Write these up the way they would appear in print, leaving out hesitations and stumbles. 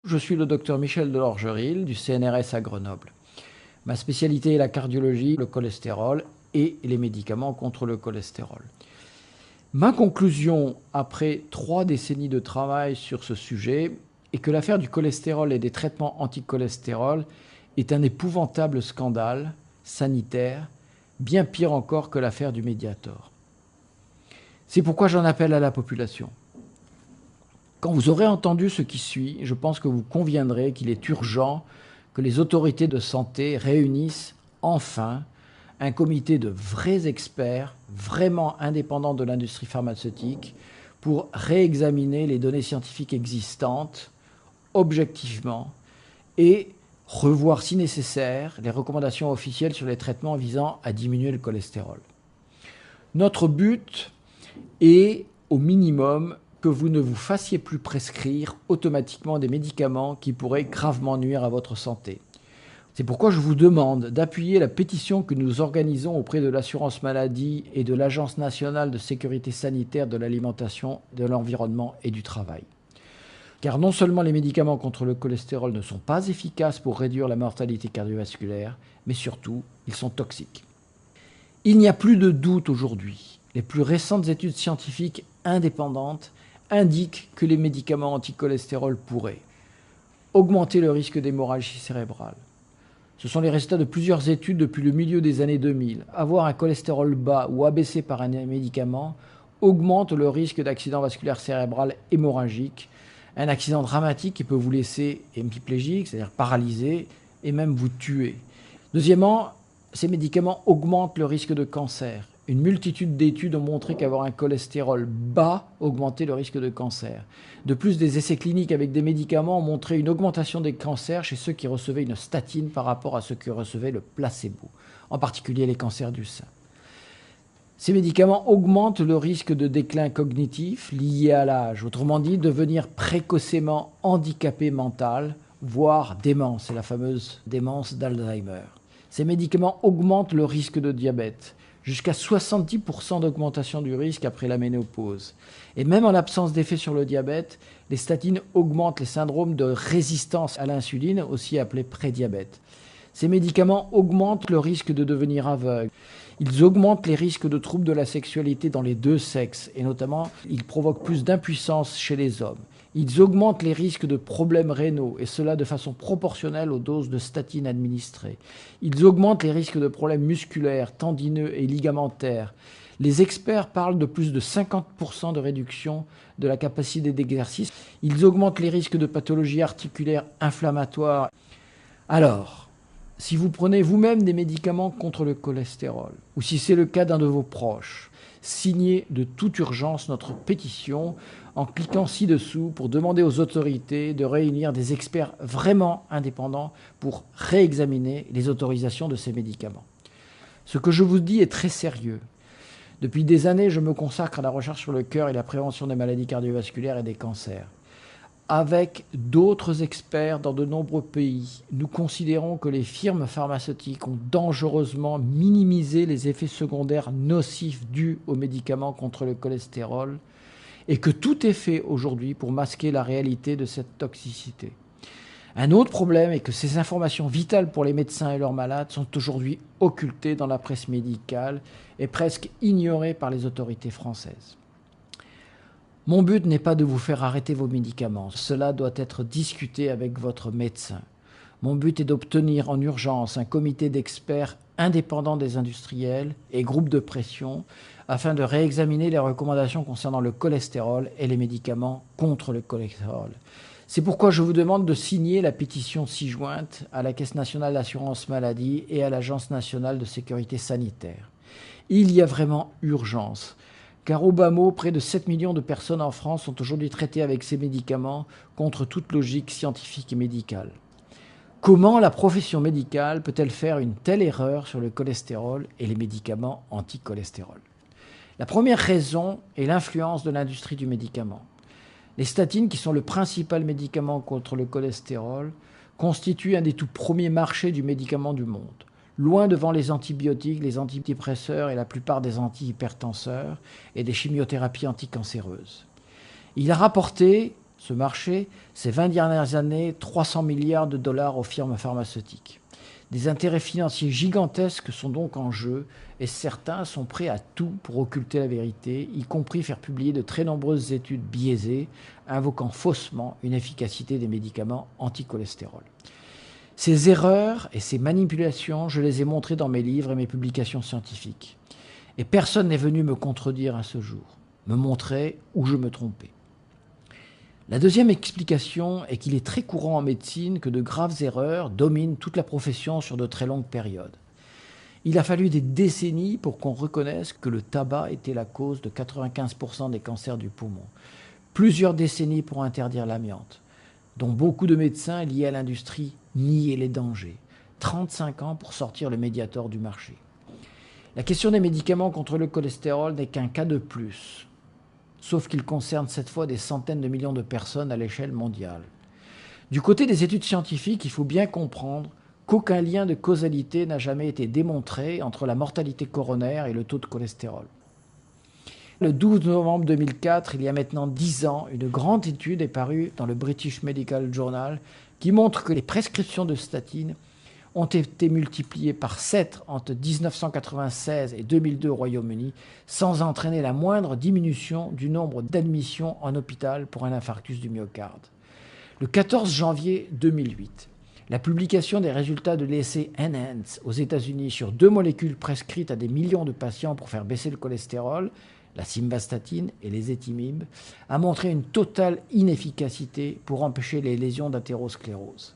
Je suis le docteur Michel Delorgeril du CNRS à Grenoble. Ma spécialité est la cardiologie, le cholestérol et les médicaments contre le cholestérol. Ma conclusion, après 3 décennies de travail sur ce sujet, est que l'affaire du cholestérol et des traitements anti-cholestérol est un épouvantable scandale sanitaire, bien pire encore que l'affaire du Mediator. C'est pourquoi j'en appelle à la population. Quand vous aurez entendu ce qui suit, je pense que vous conviendrez qu'il est urgent que les autorités de santé réunissent enfin un comité de vrais experts, vraiment indépendants de l'industrie pharmaceutique, pour réexaminer les données scientifiques existantes objectivement et revoir si nécessaire les recommandations officielles sur les traitements visant à diminuer le cholestérol. Notre but est au minimum que vous ne vous fassiez plus prescrire automatiquement des médicaments qui pourraient gravement nuire à votre santé. C'est pourquoi je vous demande d'appuyer la pétition que nous organisons auprès de l'assurance maladie et de l'Agence nationale de sécurité sanitaire de l'alimentation, de l'environnement et du travail. Car non seulement les médicaments contre le cholestérol ne sont pas efficaces pour réduire la mortalité cardiovasculaire, mais surtout, ils sont toxiques. Il n'y a plus de doute aujourd'hui. Les plus récentes études scientifiques indépendantes indiquent que les médicaments anti-cholestérol pourraient augmenter le risque d'hémorragie cérébrale. Ce sont les résultats de plusieurs études depuis le milieu des années 2000. Avoir un cholestérol bas ou abaissé par un médicament augmente le risque d'accident vasculaire cérébral hémorragique, un accident dramatique qui peut vous laisser hémiplégique, c'est-à-dire paralysé, et même vous tuer. Deuxièmement, ces médicaments augmentent le risque de cancer. Une multitude d'études ont montré qu'avoir un cholestérol bas augmentait le risque de cancer. De plus, des essais cliniques avec des médicaments ont montré une augmentation des cancers chez ceux qui recevaient une statine par rapport à ceux qui recevaient le placebo, en particulier les cancers du sein. Ces médicaments augmentent le risque de déclin cognitif lié à l'âge, autrement dit, devenir précocement handicapé mental, voire démence, c'est la fameuse démence d'Alzheimer. Ces médicaments augmentent le risque de diabète, jusqu'à 70% d'augmentation du risque après la ménopause. Et même en l'absence d'effet sur le diabète, les statines augmentent les syndromes de résistance à l'insuline, aussi appelés prédiabète. Ces médicaments augmentent le risque de devenir aveugle. Ils augmentent les risques de troubles de la sexualité dans les deux sexes, et notamment, ils provoquent plus d'impuissance chez les hommes. Ils augmentent les risques de problèmes rénaux, et cela de façon proportionnelle aux doses de statines administrées. Ils augmentent les risques de problèmes musculaires, tendineux et ligamentaires. Les experts parlent de plus de 50% de réduction de la capacité d'exercice. Ils augmentent les risques de pathologies articulaires inflammatoires. Alors, si vous prenez vous-même des médicaments contre le cholestérol, ou si c'est le cas d'un de vos proches, signez de toute urgence notre pétition en cliquant ci-dessous pour demander aux autorités de réunir des experts vraiment indépendants pour réexaminer les autorisations de ces médicaments. Ce que je vous dis est très sérieux. Depuis des années, je me consacre à la recherche sur le cœur et la prévention des maladies cardiovasculaires et des cancers. Avec d'autres experts dans de nombreux pays, nous considérons que les firmes pharmaceutiques ont dangereusement minimisé les effets secondaires nocifs dus aux médicaments contre le cholestérol et que tout est fait aujourd'hui pour masquer la réalité de cette toxicité. Un autre problème est que ces informations vitales pour les médecins et leurs malades sont aujourd'hui occultées dans la presse médicale et presque ignorées par les autorités françaises. Mon but n'est pas de vous faire arrêter vos médicaments. Cela doit être discuté avec votre médecin. Mon but est d'obtenir en urgence un comité d'experts indépendants des industriels et groupes de pression afin de réexaminer les recommandations concernant le cholestérol et les médicaments contre le cholestérol. C'est pourquoi je vous demande de signer la pétition ci-jointe à la Caisse nationale d'assurance maladie et à l'Agence nationale de sécurité sanitaire. Il y a vraiment urgence. Car au bas mot, près de 7 millions de personnes en France sont aujourd'hui traitées avec ces médicaments contre toute logique scientifique et médicale. Comment la profession médicale peut-elle faire une telle erreur sur le cholestérol et les médicaments anti-cholestérol ? La première raison est l'influence de l'industrie du médicament. Les statines, qui sont le principal médicament contre le cholestérol, constituent un des tout premiers marchés du médicament du monde. Loin devant les antibiotiques, les antidépresseurs et la plupart des antihypertenseurs et des chimiothérapies anticancéreuses. Il a rapporté Ce marché, ces 20 dernières années, 300 milliards de dollars aux firmes pharmaceutiques. Des intérêts financiers gigantesques sont donc en jeu et certains sont prêts à tout pour occulter la vérité, y compris faire publier de très nombreuses études biaisées, invoquant faussement une efficacité des médicaments anti-cholestérol. Ces erreurs et ces manipulations, je les ai montrées dans mes livres et mes publications scientifiques. Et personne n'est venu me contredire à ce jour, me montrer où je me trompais. La deuxième explication est qu'il est très courant en médecine que de graves erreurs dominent toute la profession sur de très longues périodes. Il a fallu des décennies pour qu'on reconnaisse que le tabac était la cause de 95% des cancers du poumon. Plusieurs décennies pour interdire l'amiante, dont beaucoup de médecins liés à l'industrie niaient les dangers. 35 ans pour sortir le Mediator du marché. La question des médicaments contre le cholestérol n'est qu'un cas de plus, sauf qu'il concerne cette fois des centaines de millions de personnes à l'échelle mondiale. Du côté des études scientifiques, il faut bien comprendre qu'aucun lien de causalité n'a jamais été démontré entre la mortalité coronaire et le taux de cholestérol. Le 12 novembre 2004, il y a maintenant 10 ans, une grande étude est parue dans le British Medical Journal qui montre que les prescriptions de statines ont été multipliées par 7 entre 1996 et 2002 au Royaume-Uni, sans entraîner la moindre diminution du nombre d'admissions en hôpital pour un infarctus du myocarde. Le 14 janvier 2008, la publication des résultats de l'essai ENHANCE aux États-Unis sur 2 molécules prescrites à des millions de patients pour faire baisser le cholestérol, la simvastatine et les étimibes, a montré une totale inefficacité pour empêcher les lésions d'athérosclérose.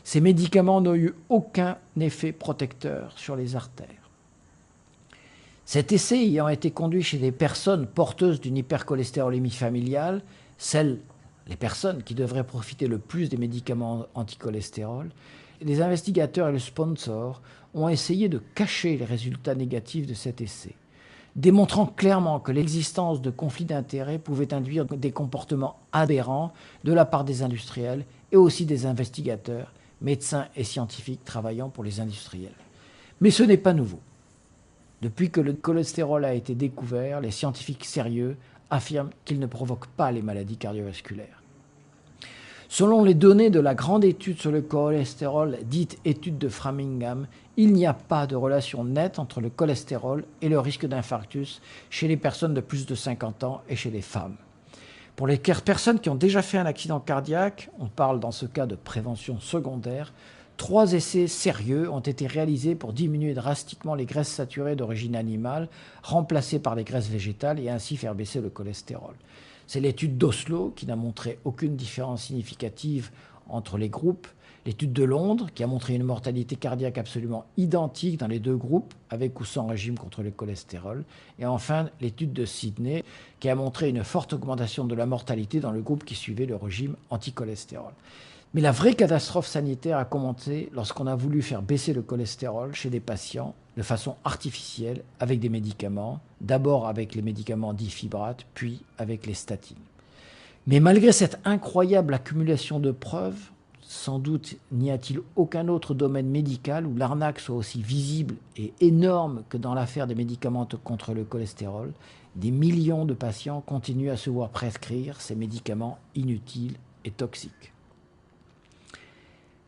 Ces médicaments n'ont eu aucun effet protecteur sur les artères. Cet essai ayant été conduit chez des personnes porteuses d'une hypercholestérolémie familiale, les personnes qui devraient profiter le plus des médicaments anticholestérol, les investigateurs et le sponsor ont essayé de cacher les résultats négatifs de cet essai, démontrant clairement que l'existence de conflits d'intérêts pouvait induire des comportements aberrants de la part des industriels et aussi des investigateurs, médecins et scientifiques travaillant pour les industriels. Mais ce n'est pas nouveau. Depuis que le cholestérol a été découvert, les scientifiques sérieux affirment qu'il ne provoque pas les maladies cardiovasculaires. Selon les données de la grande étude sur le cholestérol, dite étude de Framingham, il n'y a pas de relation nette entre le cholestérol et le risque d'infarctus chez les personnes de plus de 50 ans et chez les femmes. Pour les personnes qui ont déjà fait un accident cardiaque, on parle dans ce cas de prévention secondaire, 3 essais sérieux ont été réalisés pour diminuer drastiquement les graisses saturées d'origine animale, remplacées par les graisses végétales et ainsi faire baisser le cholestérol. C'est l'étude d'Oslo qui n'a montré aucune différence significative entre les groupes, l'étude de Londres qui a montré une mortalité cardiaque absolument identique dans les 2 groupes, avec ou sans régime contre le cholestérol, et enfin l'étude de Sydney qui a montré une forte augmentation de la mortalité dans le groupe qui suivait le régime anticholestérol. Mais la vraie catastrophe sanitaire a commencé lorsqu'on a voulu faire baisser le cholestérol chez des patients de façon artificielle avec des médicaments, d'abord avec les médicaments dits fibrates, puis avec les statines. Mais malgré cette incroyable accumulation de preuves, sans doute n'y a-t-il aucun autre domaine médical où l'arnaque soit aussi visible et énorme que dans l'affaire des médicaments contre le cholestérol. Des millions de patients continuent à se voir prescrire ces médicaments inutiles et toxiques.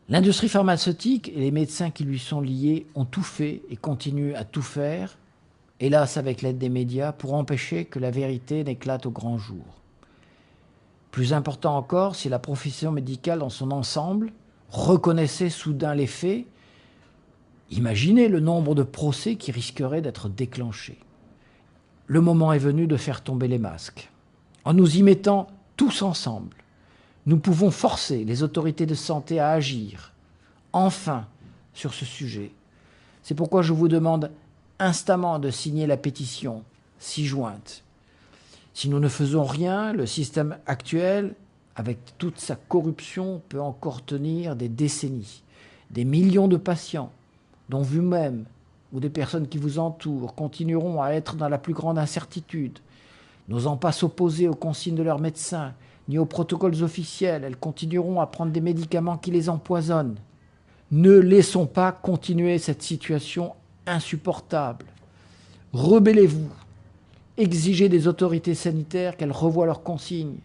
L'industrie pharmaceutique et les médecins qui lui sont liés ont tout fait et continuent à tout faire, hélas avec l'aide des médias, pour empêcher que la vérité n'éclate au grand jour. Plus important encore, si la profession médicale dans son ensemble reconnaissait soudain les faits, imaginez le nombre de procès qui risqueraient d'être déclenchés. Le moment est venu de faire tomber les masques. En nous y mettant tous ensemble, nous pouvons forcer les autorités de santé à agir, enfin, sur ce sujet. C'est pourquoi je vous demande instamment de signer la pétition ci-jointe. Si nous ne faisons rien, le système actuel, avec toute sa corruption, peut encore tenir des décennies. Des millions de patients, dont vous-même ou des personnes qui vous entourent, continueront à être dans la plus grande incertitude, n'osant pas s'opposer aux consignes de leurs médecins, ni aux protocoles officiels. Elles continueront à prendre des médicaments qui les empoisonnent. Ne laissons pas continuer cette situation insupportable. Rebellez-vous. Exigez des autorités sanitaires qu'elles revoient leurs consignes.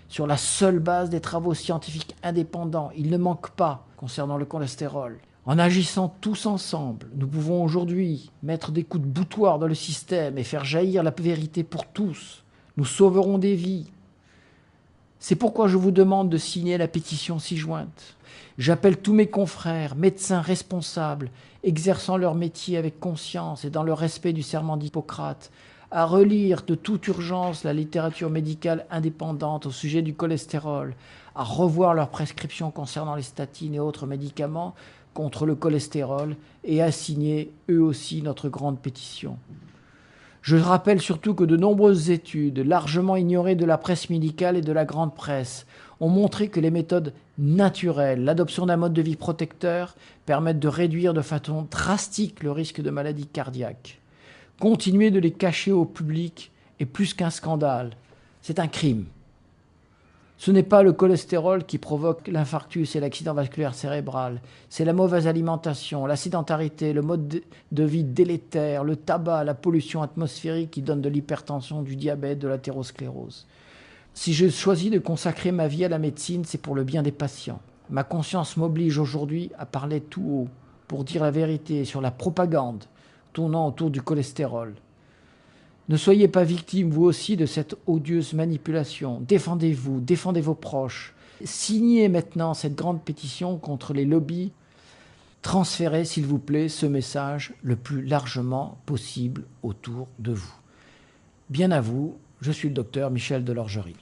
sur la seule base des travaux scientifiques indépendants. Il ne manque pas concernant le cholestérol. En agissant tous ensemble, nous pouvons aujourd'hui mettre des coups de boutoir dans le système et faire jaillir la vérité pour tous. Nous sauverons des vies. C'est pourquoi je vous demande de signer la pétition ci-jointe. J'appelle tous mes confrères, médecins responsables, exerçant leur métier avec conscience et dans le respect du serment d'Hippocrate, à relire de toute urgence la littérature médicale indépendante au sujet du cholestérol, à revoir leurs prescriptions concernant les statines et autres médicaments contre le cholestérol et à signer eux aussi notre grande pétition. Je rappelle surtout que de nombreuses études, largement ignorées de la presse médicale et de la grande presse, ont montré que les méthodes naturelles, l'adoption d'un mode de vie protecteur, permettent de réduire de façon drastique le risque de maladie cardiaque. Continuer de les cacher au public est plus qu'un scandale, c'est un crime. Ce n'est pas le cholestérol qui provoque l'infarctus et l'accident vasculaire cérébral, c'est la mauvaise alimentation, la sédentarité, le mode de vie délétère, le tabac, la pollution atmosphérique qui donne de l'hypertension, du diabète, de l'athérosclérose. Si je choisis de consacrer ma vie à la médecine, c'est pour le bien des patients. Ma conscience m'oblige aujourd'hui à parler tout haut pour dire la vérité sur la propagande tournant autour du cholestérol. Ne soyez pas victime, vous aussi, de cette odieuse manipulation. Défendez-vous, défendez vos proches. Signez maintenant cette grande pétition contre les lobbies. Transférez, s'il vous plaît, ce message le plus largement possible autour de vous. Bien à vous, je suis le docteur Michel Delorgeril.